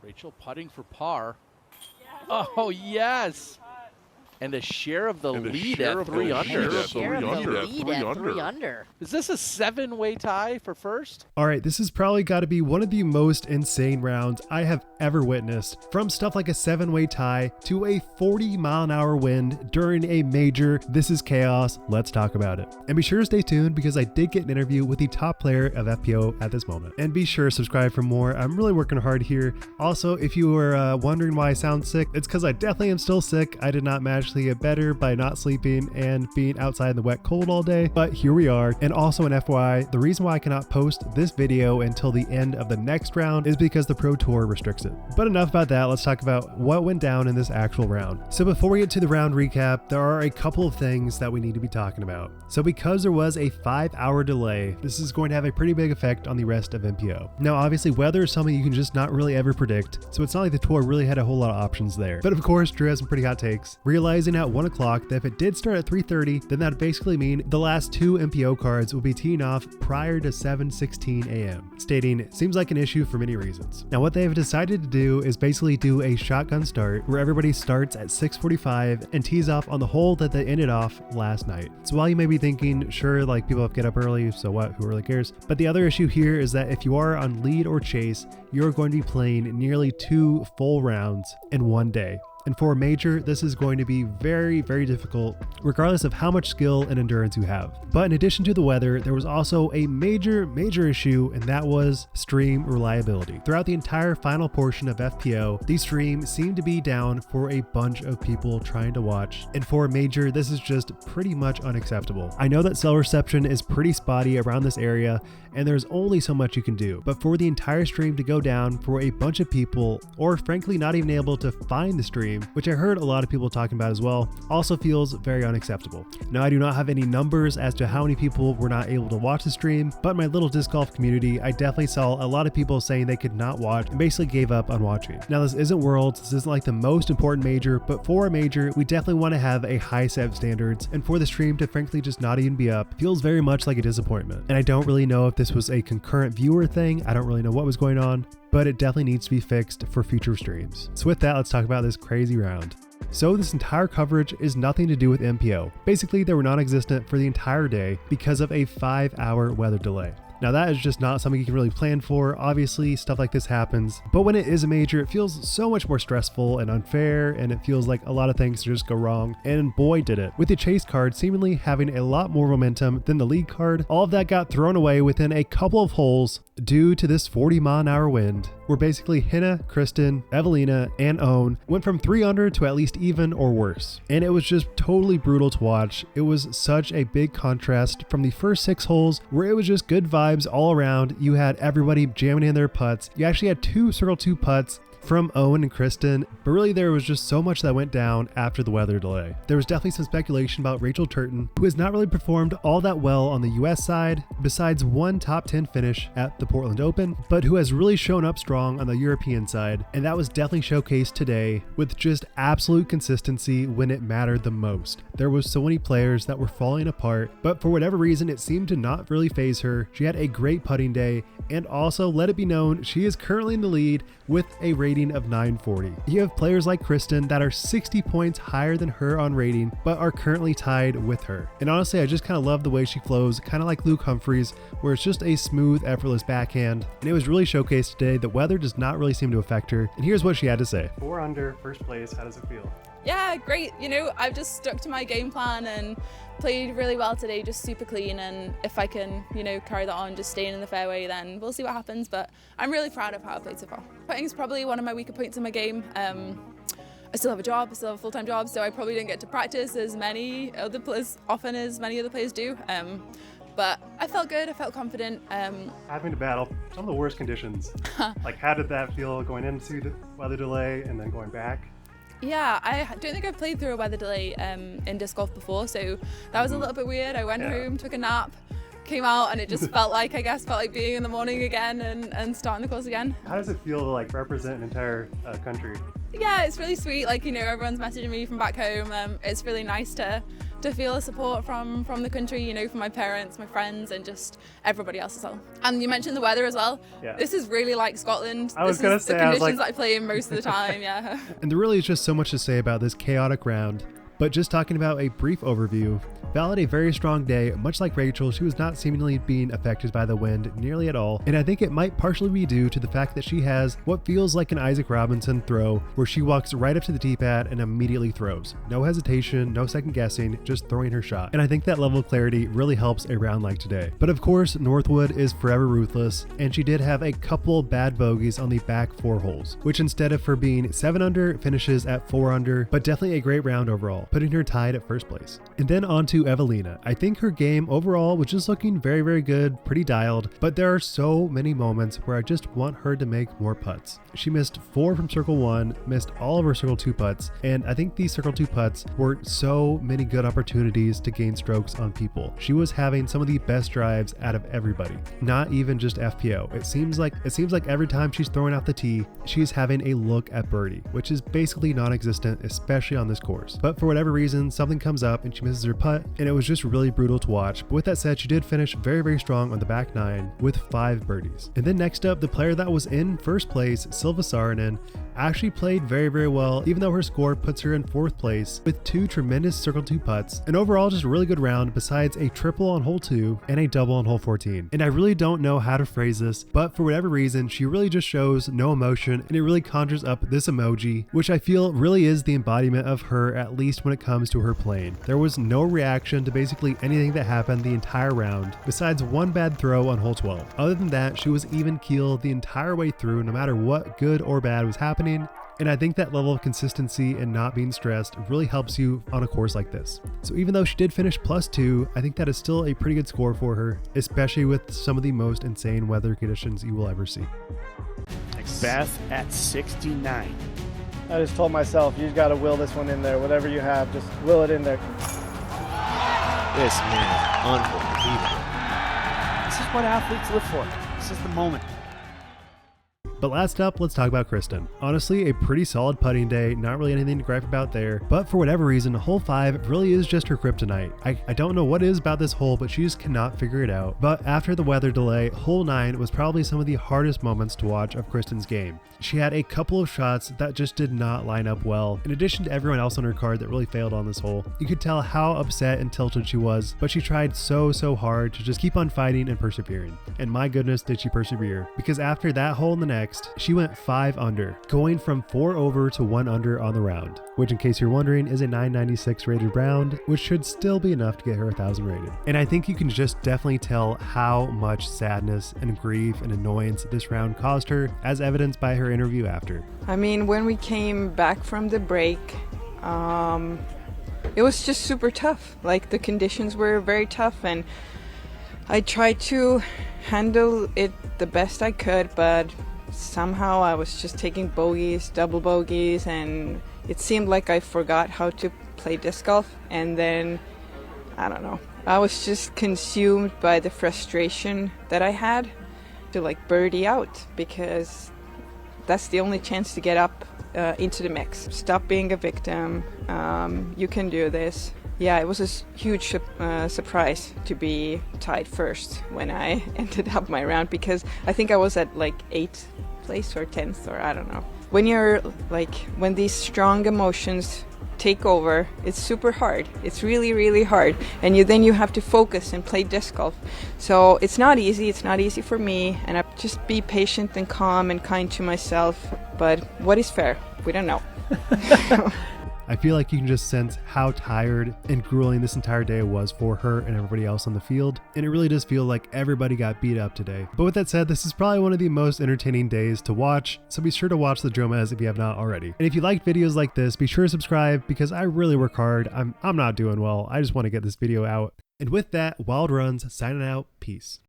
Rachel putting for par. Oh, yes. And the share of the lead at 3 under. Is this a 7-way tie for first? All right, this has probably got to be one of the most insane rounds I have ever witnessed. From stuff like a 7-way tie to a 40-mile-an-hour wind during a major. This is chaos. Let's talk about it. And be sure to stay tuned because I did get an interview with the top player of FPO at this moment. And be sure to subscribe for more. I'm really working hard here. Also, if you were wondering why I sound sick, it's because I definitely am still sick. I did not magically get better by not sleeping and being outside in the wet cold all day, but here we are. And also an FYI, the reason why I cannot post this video until the end of the next round is because the Pro Tour restricts it. But enough about that, let's talk about what went down in this actual round. So before we get to the round recap, there are a couple of things that we need to be talking about. So because there was a 5-hour delay, this is going to have a pretty big effect on the rest of MPO. Now obviously weather is something you can just not really ever predict, so it's not like the tour really had a whole lot of options there. But of course, Drew has some pretty hot takes, realizing at 1 o'clock that if it did start at 3:30, then that would basically mean the last 2 MPO cards will be teeing off prior to 7:16 a.m., stating seems like an issue for many reasons. Now what they've decided to do is basically do a shotgun start where everybody starts at 6:45 and tees off on the hole that they ended off last night. So while you may be thinking, sure, like people have to get up early, so what, who really cares? But the other issue here is that if you are on lead or chase, you're going to be playing nearly 2 full rounds in one day. And for a major, this is going to be very, very difficult, regardless of how much skill and endurance you have. But in addition to the weather, there was also a major issue, and that was stream reliability. Throughout the entire final portion of FPO, the stream seemed to be down for a bunch of people trying to watch. And for a major, this is just pretty much unacceptable. I know that cell reception is pretty spotty around this area, and there's only so much you can do. But for the entire stream to go down for a bunch of people, or frankly not even able to find the stream, which I heard a lot of people talking about as well, also feels very unacceptable. Now I do not have any numbers as to how many people were not able to watch the stream, but in my little disc golf community, I definitely saw a lot of people saying they could not watch and basically gave up on watching. Now this isn't Worlds, this isn't like the most important major, but for a major, we definitely want to have a high set of standards, and for the stream to frankly just not even be up feels very much like a disappointment. And I don't really know if this was a concurrent viewer thing, I don't really know what was going on, but it definitely needs to be fixed for future streams. So with that, let's talk about this crazy round. So this entire coverage is nothing to do with MPO. Basically, they were non-existent for the entire day because of a 5-hour weather delay. Now that is just not something you can really plan for. Obviously, stuff like this happens, but when it is a major, it feels so much more stressful and unfair, and it feels like a lot of things just go wrong, and boy did it. With the chase card seemingly having a lot more momentum than the lead card, all of that got thrown away within a couple of holes due to this 40-mile-an-hour wind, where basically Hannah, Kristin, Eveliina, and Owen went from 3 under to at least even or worse. And it was just totally brutal to watch. It was such a big contrast from the first 6 holes where it was just good vibes all around. You had everybody jamming in their putts. You actually had 2 Circle 2 putts from Owen and Kristin, but really there was just so much that went down after the weather delay. There was definitely some speculation about Rachel Turton, who has not really performed all that well on the US side, besides one top 10 finish at the Portland Open, but who has really shown up strong on the European side, and that was definitely showcased today with just absolute consistency when it mattered the most. There was so many players that were falling apart, but for whatever reason it seemed to not really faze her. She had a great putting day, and also let it be known she is currently in the lead with a rating of 940. You have players like Kristin that are 60 points higher than her on rating, but are currently tied with her. And honestly, I just kind of love the way she flows, kind of like Luke Humphries, where it's just a smooth, effortless backhand. And it was really showcased today. The weather does not really seem to affect her. And here's what she had to say. 4 under, first place, how does it feel? Yeah, great. You know, I've just stuck to my game plan and played really well today, just super clean. And if I can, you know, carry that on, just staying in the fairway, then we'll see what happens. But I'm really proud of how I played so far. Putting is probably one of my weaker points in my game. I still have a job, I still have a full-time job, so I probably didn't get to practice as often as many other players do. But I felt good, I felt confident. Having to battle some of the worst conditions. Like, how did that feel going into the weather delay and then going back? Yeah, I don't think I've played through a weather delay in disc golf before, so that was a little bit weird. I went home, took a nap, came out, and it just felt like being in the morning again and starting the course again. How does it feel to like represent an entire country Yeah, it's really sweet. Like, you know, everyone's messaging me from back home. It's really nice to feel the support from the country, you know, from my parents, my friends, and just everybody else as well. And you mentioned the weather as well. Yeah. This is really like Scotland. I was This gonna is say, the I was conditions like- that I play in most of the time, yeah. And there really is just so much to say about this chaotic round. But just talking about a brief overview, Val had a very strong day. Much like Rachel, she was not seemingly being affected by the wind nearly at all, and I think it might partially be due to the fact that she has what feels like an Isaac Robinson throw, where she walks right up to the D-pad and immediately throws. No hesitation, no second guessing, just throwing her shot. And I think that level of clarity really helps a round like today. But of course, Northwood is forever ruthless, and she did have a couple bad bogeys on the back 4 holes, which instead of her being 7 under, finishes at 4 under, but definitely a great round overall, putting her tied at first place. And then on to Eveliina. I think her game overall was just looking very, very good, pretty dialed, but there are so many moments where I just want her to make more putts. She missed 4 from circle 1, missed all of her circle 2 putts, and I think these circle 2 putts were so many good opportunities to gain strokes on people. She was having some of the best drives out of everybody, not even just FPO. It seems like every time she's throwing out the tee, she's having a look at birdie, which is basically non-existent, especially on this course. But for whatever reason, something comes up and she misses her putt, and it was just really brutal to watch. But with that said, she did finish very, very strong on the back 9 with 5 birdies. And then next up, the player that was in first place, Silva Saarinen, actually played very, very well, even though her score puts her in 4th place with 2 tremendous circle 2 putts. And overall, just a really good round besides a triple on hole 2 and a double on hole 14. And I really don't know how to phrase this, but for whatever reason, she really just shows no emotion, and it really conjures up this emoji, which I feel really is the embodiment of her, at least when it comes to her playing. There was no reaction to basically anything that happened the entire round, besides one bad throw on hole 12. Other than that, she was even keeled the entire way through, no matter what good or bad was happening. And I think that level of consistency and not being stressed really helps you on a course like this. So even though she did finish +2, I think that is still a pretty good score for her, especially with some of the most insane weather conditions you will ever see. Beth at 69. I just told myself, you just got to will this one in there. Whatever you have, just will it in there. This man is unbelievable. This is what athletes live for. This is the moment. But last up, let's talk about Kristin. Honestly, a pretty solid putting day, not really anything to gripe about there, but for whatever reason, hole 5 really is just her kryptonite. I don't know what it is about this hole, but she just cannot figure it out. But after the weather delay, hole 9 was probably some of the hardest moments to watch of Kristin's game. She had a couple of shots that just did not line up well, in addition to everyone else on her card that really failed on this hole. You could tell how upset and tilted she was, but she tried so hard to just keep on fighting and persevering. And my goodness, did she persevere, because after that hole and the next, she went 5 under, going from 4 over to 1 under on the round, which in case you're wondering is a 996 rated round, which should still be enough to get her 1000 rated. And I think you can just definitely tell how much sadness and grief and annoyance this round caused her, as evidenced by her interview after. I mean, when we came back from the break, it was just super tough. Like, the conditions were very tough, and I tried to handle it the best I could, but somehow I was just taking bogeys, double bogeys, and it seemed like I forgot how to play disc golf. And then, I don't know, I was just consumed by the frustration that I had to like birdie out, because that's the only chance to get up into the mix. Stop being a victim. You can do this. Yeah, it was a huge surprise to be tied first when I ended up my round, because I think I was at like 8th place or 10th, or I don't know. When you're like, when these strong emotions take over, it's super hard. It's really hard, and then you have to focus and play disc golf. So it's not easy. It's not easy for me, and I just be patient and calm and kind to myself. But what is fair? We don't know. I feel like you can just sense how tired and grueling this entire day was for her and everybody else on the field, and it really does feel like everybody got beat up today. But with that said, this is probably one of the most entertaining days to watch, so be sure to watch the Dromas if you have not already. And if you like videos like this, be sure to subscribe, because I really work hard. I'm not doing well. I just want to get this video out. And with that, Wild Runs signing out. Peace.